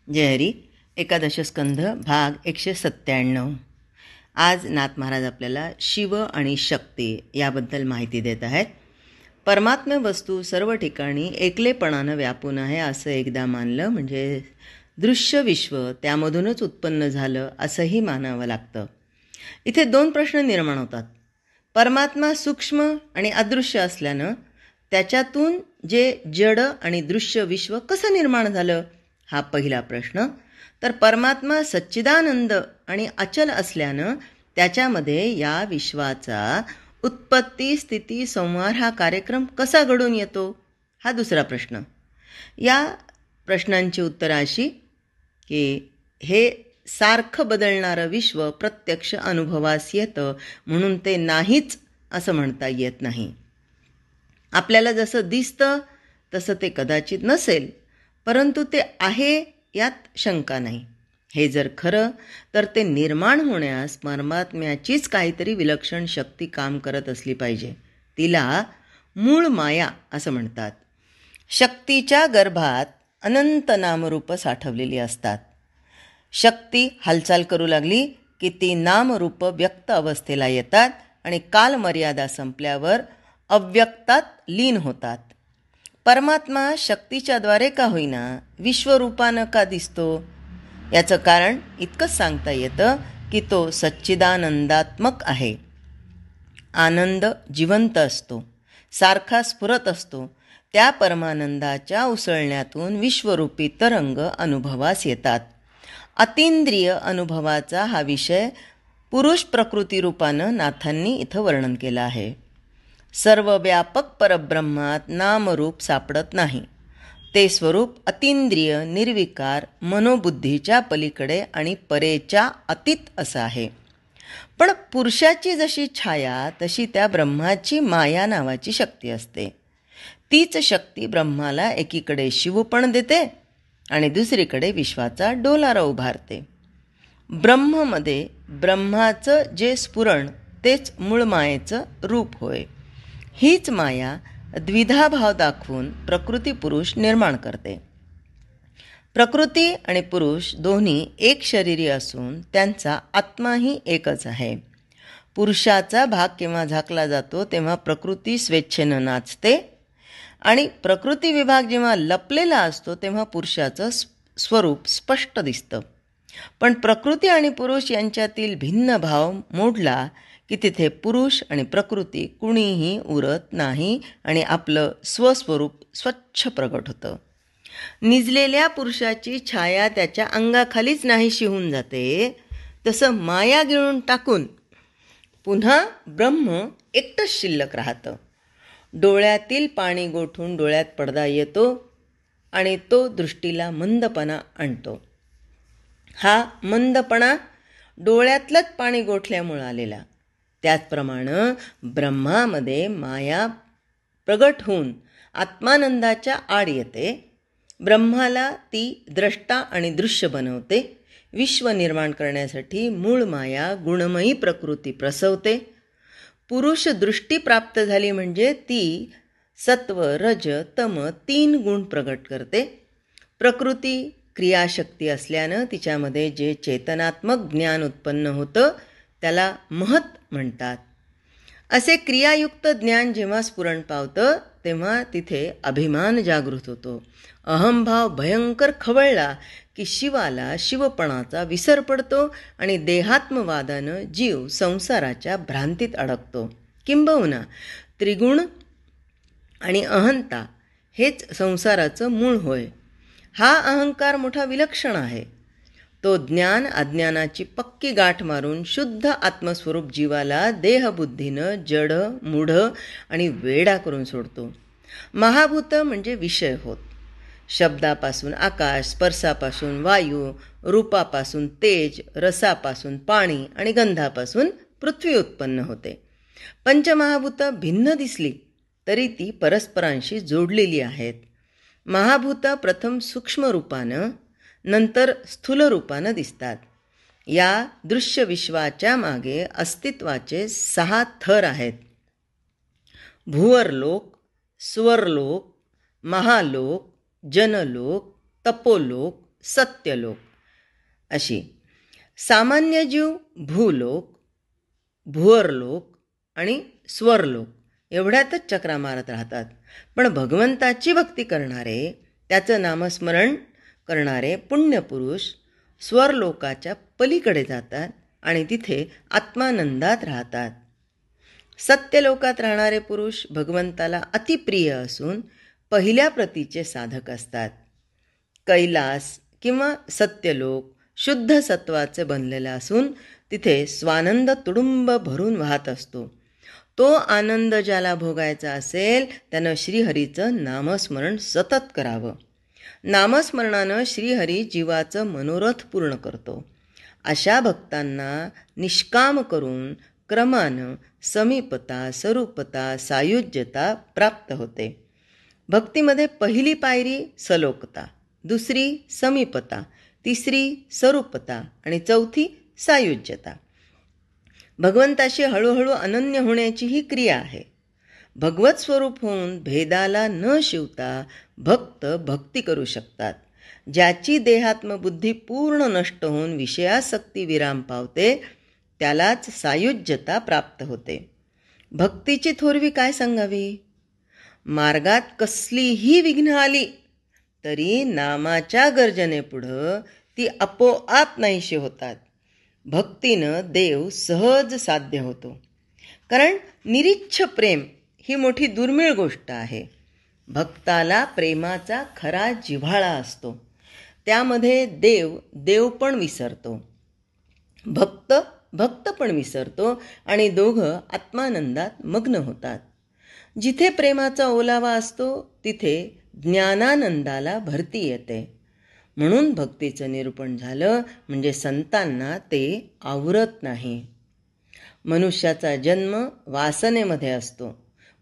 जय हरी. एकादश स्कंध भाग 197. आज नाथ महाराज आपल्याला शिव आणि शक्ती याबद्दल माहिती देत आहेत. परमात्म्य वस्तू सर्व ठिकाणी एकलेपणानं व्यापून आहे असं एकदा मानलं म्हणजे दृश्य विश्व त्यामधूनच उत्पन्न झालं असंही मानावं लागतं. इथे दोन प्रश्न निर्माण होतात. परमात्मा सूक्ष्म आणि अदृश्य असल्यानं त्याच्यातून जे जड आणि दृश्य विश्व कसं निर्माण झालं हा पहिला प्रश्न. तर परमात्मा सच्चिदानंद आणि अचल असल्यानं त्याच्यामध्ये या विश्वाचा उत्पत्ती स्थिती संहार हा कार्यक्रम कसा घडून येतो हा दुसरा प्रश्न. या प्रश्नांची उत्तरं अशी की हे सारखं बदलणारं विश्व प्रत्यक्ष अनुभवास येतं म्हणून ते नाहीच असं म्हणता येत नाही. आपल्याला जसं दिसतं तसं ते कदाचित नसेल, परंतु ते आहे यात शंका नाही. हे जर खरं तर ते निर्माण होण्यास परमात्म्याचीच काहीतरी विलक्षण शक्ती काम करत असली पाहिजे. तिला मूळ माया असं म्हणतात. शक्तीच्या गर्भात अनंत नामरूप साठवलेली असतात. शक्ती हालचाल करू लागली की ती नामरूप व्यक्त अवस्थेला येतात आणि कालमर्यादा संपल्यावर अव्यक्तात लीन होतात. परमात्मा शक्तीच्याद्वारे का होईना विश्वरूपानं का दिसतो याचं कारण इतकंच सांगता येतं की तो सच्चिदानंदात्मक आहे. आनंद जिवंत असतो, सारखा स्फुरत असतो. त्या परमानंदाच्या उसळण्यातून विश्वरूपी तरंग अनुभवास येतात. अतींद्रिय अनुभवाचा हा विषय पुरुष प्रकृतीरूपानं नाथांनी इथं वर्णन केला आहे. सर्व व्यापक परब्रह्मात नामरूप सापडत नाही. ते स्वरूप अतींद्रिय निर्विकार मनोबुद्धीच्या पलीकडे आणि परेच्या अतीत असं आहे. पण पुरुषाची जशी छाया तशी त्या ब्रह्माची माया नावाची शक्ती असते. तीच शक्ती ब्रह्माला एकीकडे शिवपण देते आणि दुसरीकडे विश्वाचा डोलारा उभारते. ब्रह्ममध्ये ब्रह्माचं जे स्फुरण तेच मूळ मायेचं रूप होय. हीच माया द्विधा भाव दाखवून प्रकृती पुरुष निर्माण करते. प्रकृती आणि पुरुष दोन्ही एक शरीरी असून त्यांचा आत्माही एकच आहे. पुरुषाचा भाग केव्हा झाकला जातो तेव्हा प्रकृती स्वेच्छेनं नाचते आणि प्रकृती विभाग जेव्हा लपलेला असतो तेव्हा पुरुषाचं स्वरूप स्पष्ट दिसतं. पण प्रकृती आणि पुरुष यांच्यातील भिन्न भाव मोडला की तिथे पुरुष आणि प्रकृती कुणीही उरत नाही आणि आपलं स्वस्वरूप स्वच्छ प्रगट होतं. निजलेल्या पुरुषाची छाया त्याच्या अंगाखालीच नाहीशी होऊन जाते, तसं माया गिळून टाकून पुन्हा ब्रह्म एकटंच शिल्लक राहतं. डोळ्यातील पाणी गोठून डोळ्यात पडदा येतो आणि तो दृष्टीला मंदपणा आणतो. हा मंदपणा डोळ्यातलंच पाणी गोठल्यामुळं आलेला. त्याचप्रमाणे ब्रह्मामध्ये माया प्रगट होऊन आत्मानंदाच्या आड येते. ब्रह्माला ती द्रष्टा आणि दृश्य बनवते. विश्व निर्माण करण्यासाठी मूळ माया गुणमयी प्रकृती प्रसवते. पुरुष दृष्टी प्राप्त झाली म्हणजे ती सत्व रज तम 3 गुण प्रगट करते. प्रकृती क्रियाशक्ती असल्यानं तिच्यामध्ये जे चेतनात्मक ज्ञान उत्पन्न होतं त्याला महत म्हणतात. असे क्रियायुक्त ज्ञान जेव्हा स्फुरण पावतं तेव्हा तिथे अभिमान जागृत होतो. अहंभाव भयंकर खवळला की शिवाला शिवपणाचा विसर पडतो आणि देहात्मवादानं जीव संसाराच्या भ्रांतीत अडकतो. किंबहुना त्रिगुण आणि अहंता हेच संसाराचं मूळ होय. हा अहंकार मोठा विलक्षण आहे. तो ज्ञान अज्ञानाची पक्की गाठ मारून शुद्ध आत्मस्वरूप जीवाला देहबुद्धीनं जड मूढ आणि वेडा करून सोडतो. महाभूत म्हणजे विषय होत. शब्दापासून आकाश, स्पर्शापासून वायू, रूपापासून तेज, रसापासून पाणी आणि गंधापासून पृथ्वी उत्पन्न होते. पंचमहाभूत भिन्न दिसली तरी ती परस्परांशी जोडलेली आहेत. महाभूत प्रथम सूक्ष्म रूपानं नंतर स्थूल रूपानं दिसतात. या दृश्य विश्वाच्या मागे अस्तित्वाचे 6 थर आहेत. भुवरलोक, स्वर्लोक, महालोक, जनलोक, तपोलोक, सत्यलोक अशी. सामान्य जीव भूलोक, भुवरलोक आणि स्वर्लोक एवढ्यातच चक्रा मारत राहतात. पण भगवंताची भक्ती करणारे, त्याचं नामस्मरण करणारे पुण्यपुरुष स्वर्लोकाच्या पलीकडे जातात आणि तिथे आत्मानंदात राहतात. सत्यलोकात राहणारे पुरुष भगवंताला अतिप्रिय असून पहिल्या प्रतीचे साधक असतात. कैलास किंवा सत्यलोक शुद्ध सत्वाचे बनलेला असून तिथे स्वानंद तुडुंब भरून वाहत असतो. तो आनंद ज्याला भोगायचा असेल त्यानं श्रीहरीचं नामस्मरण सतत करावं. नामस्मरणानं श्रीहरी जीवाचं मनोरथ पूर्ण करतो. अशा भक्तांना निष्काम करून क्रमानं समीपता, स्वरूपता, सायुज्यता प्राप्त होते. भक्तीमध्ये पहिली पायरी सलोकता, दुसरी समीपता, तिसरी स्वरूपता आणि चौथी सायुज्यता. भगवंताशी हळूहळू अनन्य होण्याची ही क्रिया आहे. भगवत स्वरूप होऊन भेदाला न शिवता भक्त भक्ती करू शकतात. ज्याची देहात्मबुद्धी पूर्ण नष्ट होऊन विषयासक्ती विराम पावते त्यालाच सायुज्यता प्राप्त होते. भक्तीची थोरवी काय सांगावी? मार्गात कसलीही विघ्न आली तरी नामाच्या गर्जनेपुढं ती आपोआप नाहीशी होतात. भक्तीनं देव सहज साध्य होतो. कारण निरीच्छ प्रेम ही मोठी दुर्मिळ गोष्ट आहे. भक्ताला प्रेमाचा खरा जिव्हाळा असतो. त्यामध्ये देव पण विसरतो, भक्त पण विसरतो आणि दोघं आत्मानंदात मग्न होतात. जिथे प्रेमाचा ओलावा असतो तिथे ज्ञानानंदाला भरती येते. म्हणून भक्तीचं निरूपण झालं म्हणजे संतांना ते आवरत नाही. मनुष्याचा जन्म वासनेमध्ये असतो.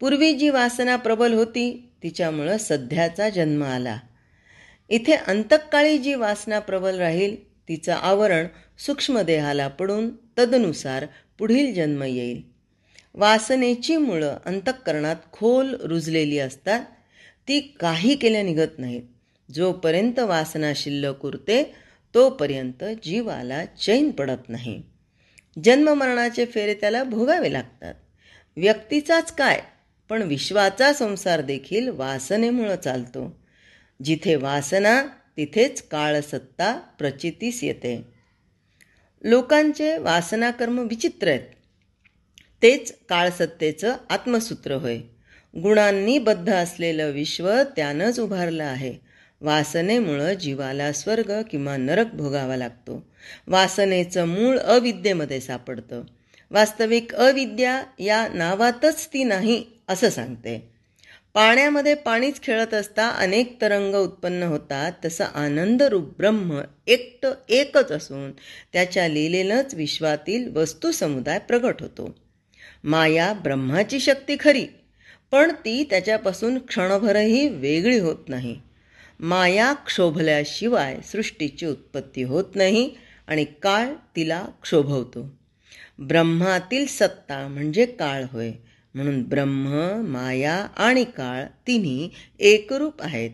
पूर्वी जी वासना प्रबल होती तिच्यामुळं सध्याचा जन्म आला. इथे अंतःकाळी जी वासना प्रबल राहील तिचं आवरण सूक्ष्मदेहाला पडून तदनुसार पुढील जन्म येईल. वासनेची मुळं अंतःकरणात खोल रुजलेली असतात. ती काही केल्या निघत नाहीत. जोपर्यंत वासना शिल्लक उरते तोपर्यंत जीवाला चैन पडत नाही. जन्ममरणाचे फेरे त्याला भोगावे लागतात. व्यक्तीचाच काय पण विश्वाचा संसार देखील वासनेमुळं चालतो. जिथे वासना तिथेच काळसत्ता प्रचितीस येते. लोकांचे वासनाकर्म विचित्र आहेत. तेच काळसत्तेचं आत्मसूत्र होय. गुणांनी बद्ध असलेलं विश्व त्यानंच उभारलं आहे. वासनेमुळं जीवाला स्वर्ग किंवा नरक भोगावा लागतो. वासनेचं मूळ अविद्येमध्ये सापडतं. वास्तविक अविद्या या नावातच ती नाही असं सांगते. पाण्यामध्ये पाणीच खेळत असता अनेक तरंग उत्पन्न होतात. तसं आनंदरूप ब्रह्म एकच असून त्याच्या लीलेनंच विश्वातील वस्तुसमुदाय प्रगट होतो. माया ब्रह्माची शक्ती खरी, पण ती त्याच्यापासून क्षणभरही वेगळी होत नाही. माया क्षोभल्याशिवाय सृष्टीची उत्पत्ती होत नाही आणि काळ तिला क्षोभवतो. ब्रह्मातील सत्ता म्हणजे काळ होय. म्हणून ब्रह्म, माया आणि काळ तिन्ही एकरूप आहेत.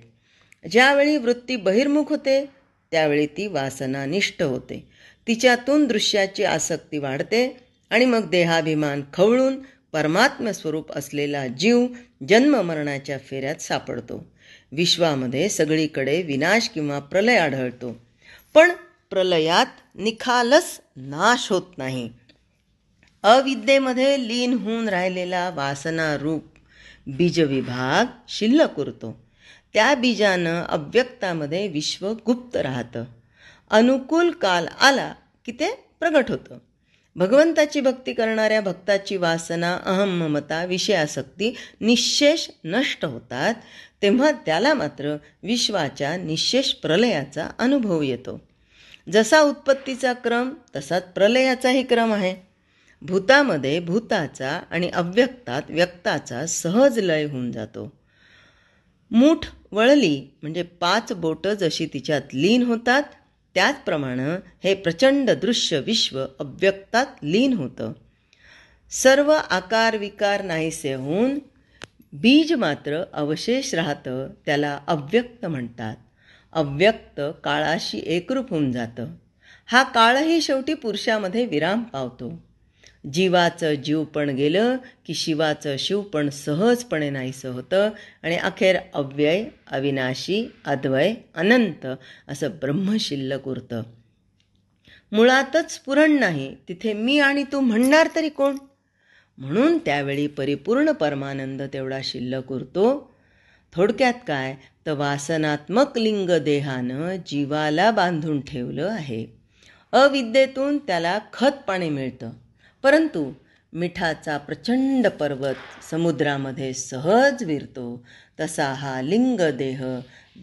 ज्यावेळी वृत्ती बहिर्मुख होते त्यावेळी ती वासनानिष्ठ होते. तिच्यातून दृश्याची आसक्ती वाढते आणि मग देहाभिमान खवळून परमात्मस्वरूप असलेला जीव जन्ममरणाच्या फेऱ्यात सापडतो. विश्वामध्ये सगळीकडे विनाश किंवा प्रलय आढळतो, पण प्रलयात निखालस नाश होत नाही. अविद्येमध्ये लीन होऊन राहिलेला वासनारूप बीजविभाग शिल्लक उरतो. त्या बीजानं अव्यक्तामध्ये विश्व गुप्त राहतं. अनुकूल काल आला की ते प्रगट होतं. भगवंताची भक्ती करणाऱ्या भक्ताची वासना, अहम, ममता, विषयासक्ती निःशेष नष्ट होतात. तेव्हा त्याला मात्र विश्वाच्या निःशेष प्रलयाचा अनुभव येतो. जसा उत्पत्तीचा क्रम तसाच प्रलयाचाही क्रम आहे. भूतामध्ये भूताचा आणि अव्यक्तात व्यक्ताचा सहज लय होऊन जातो. मूठ वळली म्हणजे 5 बोटं जशी तिच्यात लीन होतात त्याचप्रमाणे हे प्रचंड दृश्य विश्व अव्यक्तात लीन होतं. सर्व आकार विकार नाहीसे होऊन बीज मात्र अवशेष राहतं. त्याला अव्यक्त म्हणतात. अव्यक्त काळाशी एकरूप होऊन जातं. हा काळही शेवटी पुरुषामध्ये विराम पावतो. जीवाचं जीवपण गेलं की शिवाचं शिवपण सहजपणे नाहीसं होतं आणि अखेर अव्यय, अविनाशी, अद्वय, अनंत असं ब्रह्म शिल्लक उरतं. मुळातच स्फुरण नाही, तिथे मी आणि तू म्हणणार तरी कोण? म्हणून त्यावेळी परिपूर्ण परमानंद तेवढा शिल्लक उरतो. थोडक्यात काय, तर वासनात्मक लिंग देहानं जीवाला बांधून ठेवलं आहे. अविद्येतून त्याला खत पाणी मिळतं, परंतु मिठाचा प्रचंड पर्वत समुद्रामध्ये सहज विरतो, तसा हा लिंगदेह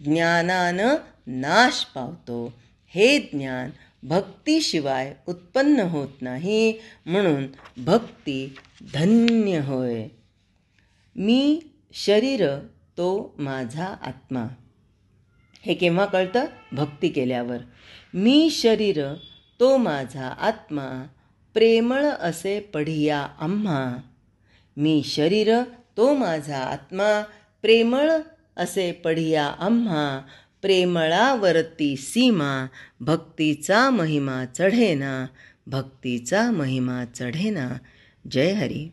ज्ञानानं नाश पावतो. हे ज्ञान भक्तीशिवाय उत्पन्न होत नाही, म्हणून भक्ती धन्य होय. मी शरीर तो माझा आत्मा. हे केव्हा कळतं? भक्ती केल्यावर. मी शरीर तो माझा आत्मा, प्रेमळ असे पढिया आम्हा. मी शरीर तो माझा आत्मा, प्रेमळ असे पढिया आम्हा. प्रेमळावरती सीमा, भक्तीचा महिमा चढेना, भक्तीचा महिमा चढेना. जय हरी.